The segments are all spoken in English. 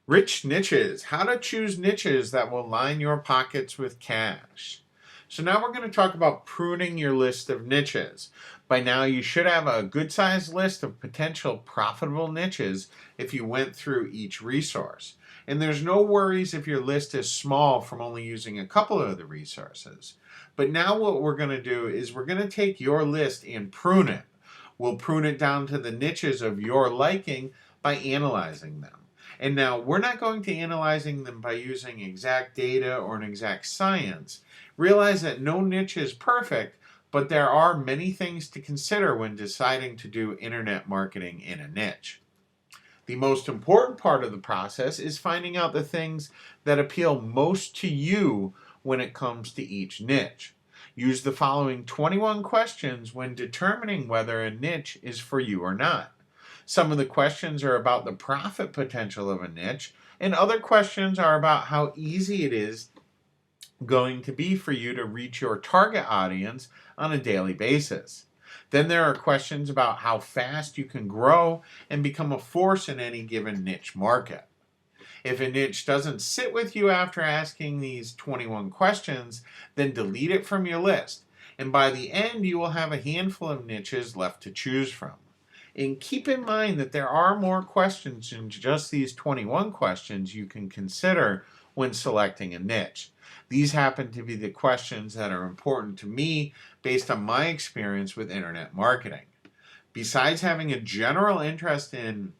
Rich niches, how to choose niches that will line your pockets with cash. So now we're going to talk about pruning your list of niches. By now you should have a good sized list of potential profitable niches if you went through each resource. And there's no worries if your list is small from only using a couple of the resources. But now what we're going to do is we're going to take your list and prune it. We'll prune it down to the niches of your liking by analyzing them. And now we're not going to analyzing them by using exact data or an exact science. Realize that no niche is perfect, but there are many things to consider when deciding to do internet marketing in a niche. The most important part of the process is finding out the things that appeal most to you when it comes to each niche. Use the following 21 questions when determining whether a niche is for you or not. Some of the questions are about the profit potential of a niche, and other questions are about how easy it is going to be for you to reach your target audience on a daily basis. Then there are questions about how fast you can grow and become a force in any given niche market. If a niche doesn't sit with you after asking these 21 questions, then delete it from your list. And by the end, you will have a handful of niches left to choose from. And keep in mind that there are more questions than just these 21 questions you can consider when selecting a niche. These happen to be the questions that are important to me based on my experience with internet marketing. Besides having a general interest in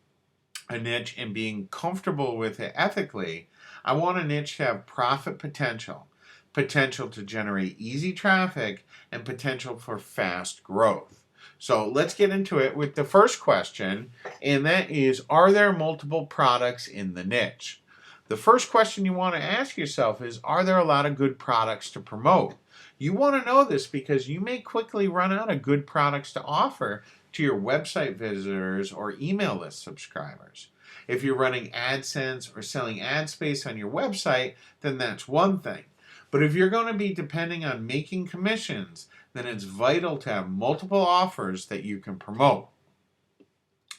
a niche and being comfortable with it ethically, I want a niche to have profit potential, potential to generate easy traffic, and potential for fast growth. So let's get into it with the first question, and that is, are there multiple products in the niche? The first question you want to ask yourself is, are there a lot of good products to promote? You want to know this because you may quickly run out of good products to offer to your website visitors or email list subscribers. If you're running AdSense or selling ad space on your website, then that's one thing. But if you're going to be depending on making commissions, then it's vital to have multiple offers that you can promote.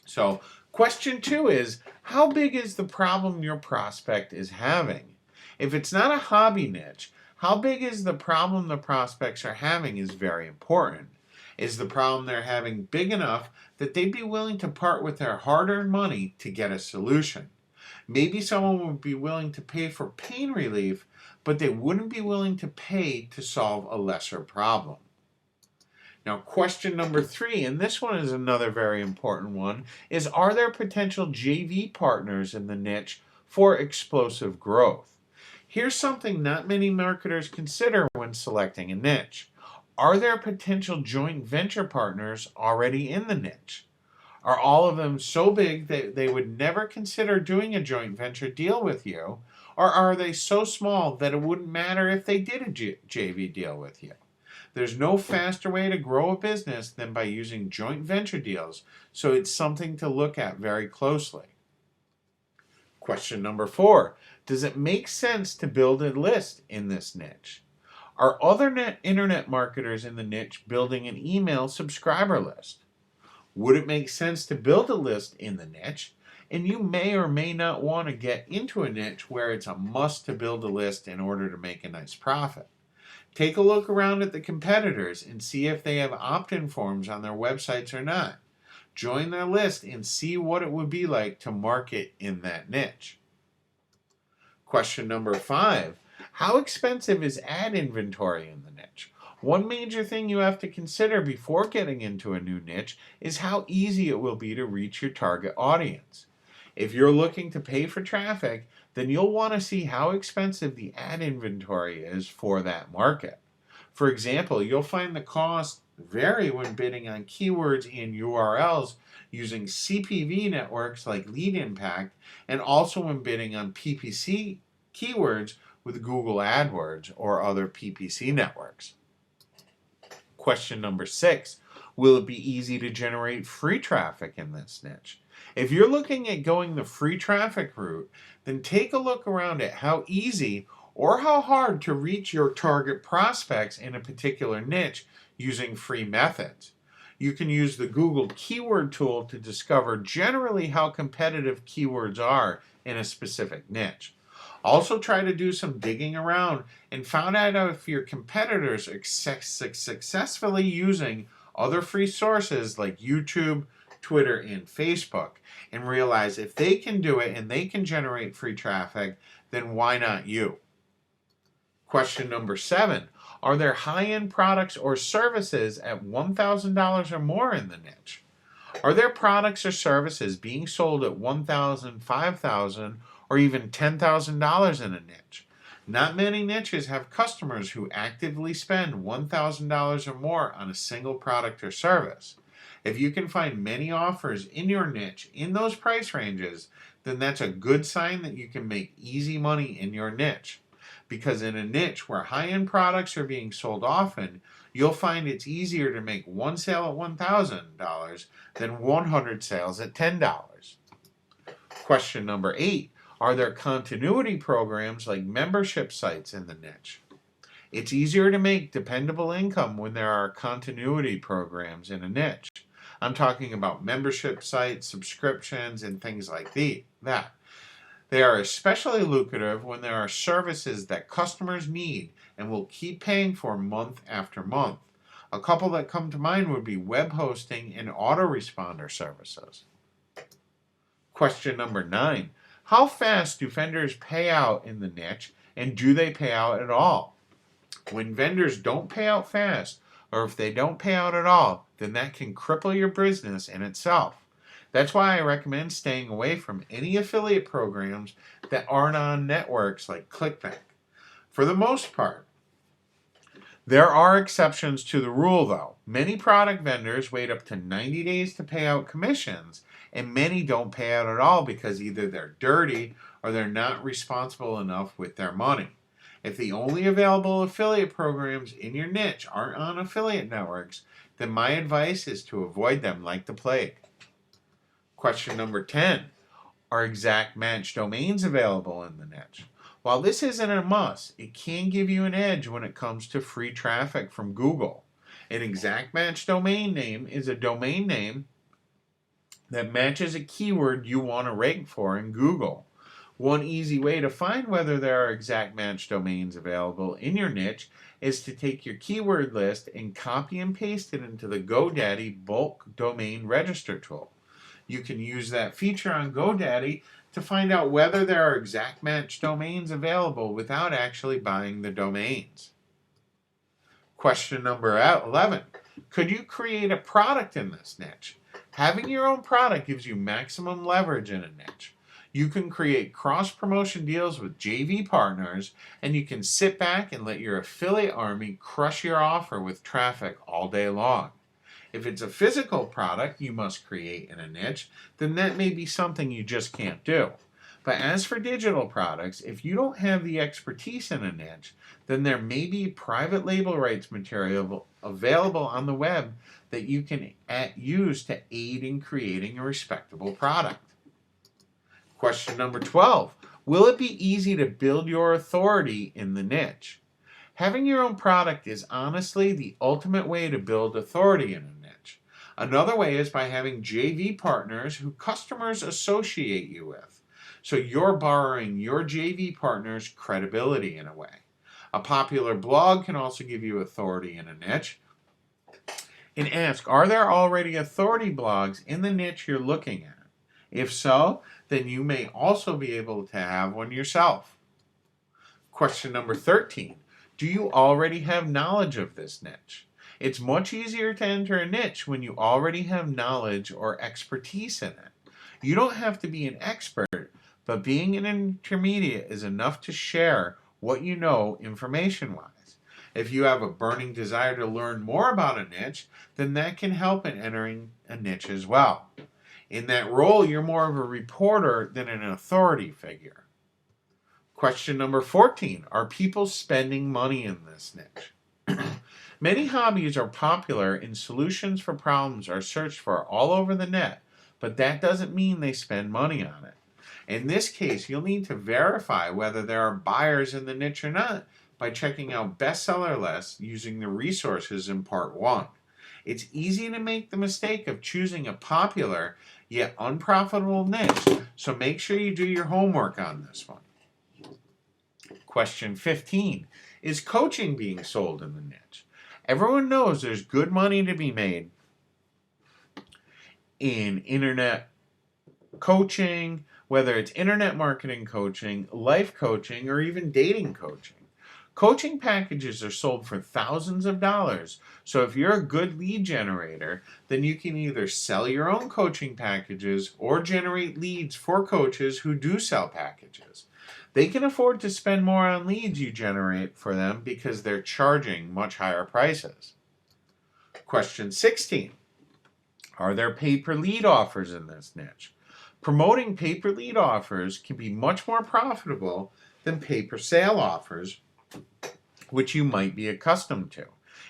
So, question 2 is, how big is the problem your prospect is having? If it's not a hobby niche, how big is the problem the prospects are having is very important. Is the problem they're having big enough that they'd be willing to part with their hard-earned money to get a solution? Maybe someone would be willing to pay for pain relief, but they wouldn't be willing to pay to solve a lesser problem. Now, question number 3, and this one is another very important one, is, are there potential JV partners in the niche for explosive growth? Here's something not many marketers consider when selecting a niche. Are there potential joint venture partners already in the niche? Are all of them so big that they would never consider doing a joint venture deal with you? Or are they so small that it wouldn't matter if they did a JV deal with you? There's no faster way to grow a business than by using joint venture deals, so it's something to look at very closely. Question number 4, does it make sense to build a list in this niche? Are other internet marketers in the niche building an email subscriber list? Would it make sense to build a list in the niche? And you may or may not want to get into a niche where it's a must to build a list in order to make a nice profit. Take a look around at the competitors and see if they have opt-in forms on their websites or not. Join their list and see what it would be like to market in that niche. Question number 5, how expensive is ad inventory in the niche? One major thing you have to consider before getting into a new niche is how easy it will be to reach your target audience. If you're looking to pay for traffic, then you'll want to see how expensive the ad inventory is for that market. For example, you'll find the costs vary when bidding on keywords and URLs using CPV networks like Lead Impact, and also when bidding on PPC keywords with Google AdWords or other PPC networks. Question number 6, will it be easy to generate free traffic in this niche? If you're looking at going the free traffic route, then take a look around at how easy or how hard to reach your target prospects in a particular niche using free methods. You can use the Google Keyword tool to discover generally how competitive keywords are in a specific niche. Also, try to do some digging around and find out if your competitors are successfully using other free sources like YouTube, Twitter, and Facebook, and realize if they can do it and they can generate free traffic, then why not you? Question number 7. Are there high-end products or services at $1,000 or more in the niche? Are there products or services being sold at $1,000, $5,000, or even $10,000 in a niche? Not many niches have customers who actively spend $1,000 or more on a single product or service. If you can find many offers in your niche in those price ranges, then that's a good sign that you can make easy money in your niche. Because in a niche where high-end products are being sold often, you'll find it's easier to make one sale at $1,000 than 100 sales at $10. Question number 8. Are there continuity programs like membership sites in the niche? It's easier to make dependable income when there are continuity programs in a niche. I'm talking about membership sites, subscriptions, and things like that. They are especially lucrative when there are services that customers need and will keep paying for month after month. A couple that come to mind would be web hosting and autoresponder services. Question number 9. How fast do vendors pay out in the niche, and do they pay out at all? When vendors don't pay out fast, or if they don't pay out at all, then that can cripple your business in itself. That's why I recommend staying away from any affiliate programs that aren't on networks like ClickBank. For the most part, there are exceptions to the rule though. Many product vendors wait up to 90 days to pay out commissions, and many don't pay out at all because either they're dirty or they're not responsible enough with their money. If the only available affiliate programs in your niche aren't on affiliate networks, then my advice is to avoid them like the plague. Question number 10. Are exact match domains available in the niche? While this isn't a must, it can give you an edge when it comes to free traffic from Google. An exact match domain name is a domain name that matches a keyword you want to rank for in Google. One easy way to find whether there are exact match domains available in your niche is to take your keyword list and copy and paste it into the GoDaddy bulk domain register tool. You can use that feature on GoDaddy to find out whether there are exact match domains available without actually buying the domains. Question number 11. Could you create a product in this niche? Having your own product gives you maximum leverage in a niche. You can create cross-promotion deals with JV partners, and you can sit back and let your affiliate army crush your offer with traffic all day long. If it's a physical product you must create in a niche, then that may be something you just can't do. But as for digital products, if you don't have the expertise in a niche, then there may be private label rights material available on the web that you can use to aid in creating a respectable product. Question number 12. Will it be easy to build your authority in the niche? Having your own product is honestly the ultimate way to build authority in a niche. Another way is by having JV partners who customers associate you with. So you're borrowing your JV partner's credibility in a way. A popular blog can also give you authority in a niche. And ask, are there already authority blogs in the niche you're looking at? If so, then you may also be able to have one yourself. Question number 13. Do you already have knowledge of this niche? It's much easier to enter a niche when you already have knowledge or expertise in it. You don't have to be an expert, but being an intermediate is enough to share what you know information-wise. If you have a burning desire to learn more about a niche, then that can help in entering a niche as well. In that role, you're more of a reporter than an authority figure. Question number 14. Are people spending money in this niche? Many hobbies are popular and solutions for problems are searched for all over the net, but that doesn't mean they spend money on it. In this case, you'll need to verify whether there are buyers in the niche or not by checking out bestseller lists using the resources in part 1. It's easy to make the mistake of choosing a popular yet unprofitable niche, so make sure you do your homework on this one. Question 15. Is coaching being sold in the niche? Everyone knows there's good money to be made in internet coaching, whether it's internet marketing coaching, life coaching, or even dating coaching. Coaching packages are sold for thousands of dollars, so if you're a good lead generator, then you can either sell your own coaching packages or generate leads for coaches who do sell packages. They can afford to spend more on leads you generate for them because they're charging much higher prices. Question 16. Are there pay-per-lead offers in this niche? Promoting pay-per-lead offers can be much more profitable than pay-per-sale offers, which you might be accustomed to.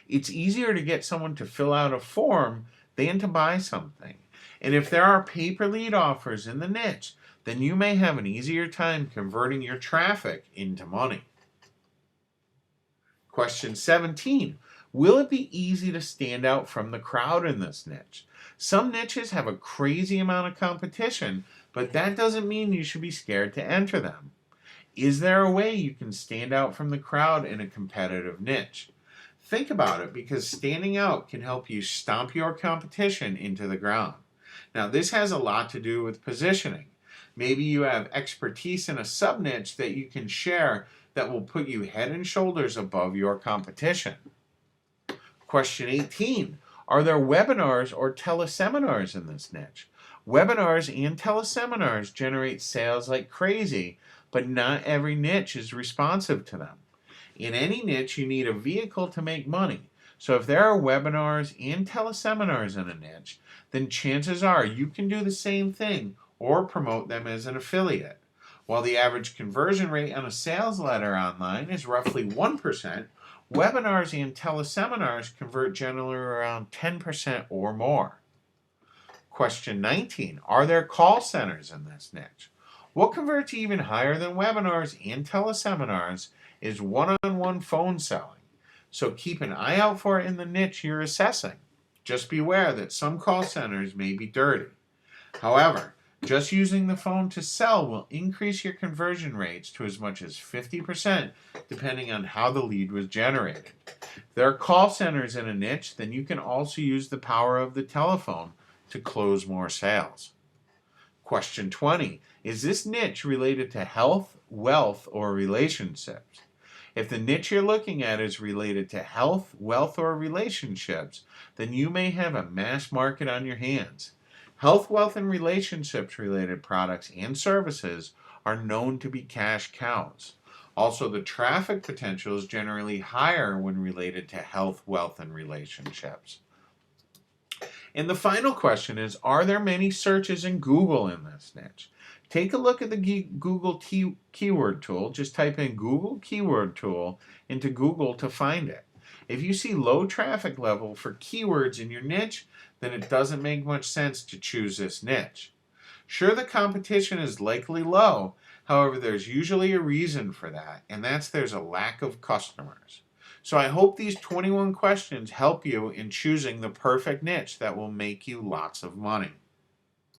It's easier to get someone to fill out a form than to buy something. And if there are pay-per-lead offers in the niche, then you may have an easier time converting your traffic into money. Question 17. Will it be easy to stand out from the crowd in this niche? Some niches have a crazy amount of competition, but that doesn't mean you should be scared to enter them. Is there a way you can stand out from the crowd in a competitive niche? Think about it, because standing out can help you stomp your competition into the ground. Now, this has a lot to do with positioning. Maybe you have expertise in a sub-niche that you can share that will put you head and shoulders above your competition. Question 18. Are there webinars or teleseminars in this niche? Webinars and teleseminars generate sales like crazy, but not every niche is responsive to them. In any niche, you need a vehicle to make money. So if there are webinars and teleseminars in a niche, then chances are you can do the same thing or promote them as an affiliate. While the average conversion rate on a sales letter online is roughly 1%, webinars and teleseminars convert generally around 10% or more. Question 19. Are there call centers in this niche? What converts even higher than webinars and teleseminars is one-on-one phone selling. So keep an eye out for it in the niche you're assessing. Just beware that some call centers may be dirty. However, just using the phone to sell will increase your conversion rates to as much as 50%, depending on how the lead was generated. If there are call centers in a niche, then you can also use the power of the telephone to close more sales. Question 20. Is this niche related to health, wealth, or relationships? If the niche you're looking at is related to health, wealth, or relationships, then you may have a mass market on your hands. Health, wealth, and relationships related products and services are known to be cash cows. Also, the traffic potential is generally higher when related to health, wealth, and relationships. And the final question is, are there many searches in Google in this niche? Take a look at the Google keyword tool. Just type in Google keyword tool into Google to find it. If you see low traffic level for keywords in your niche, then it doesn't make much sense to choose this niche. Sure, the competition is likely low. However, there's usually a reason for that, and that's there's a lack of customers. So I hope these 21 questions help you in choosing the perfect niche that will make you lots of money.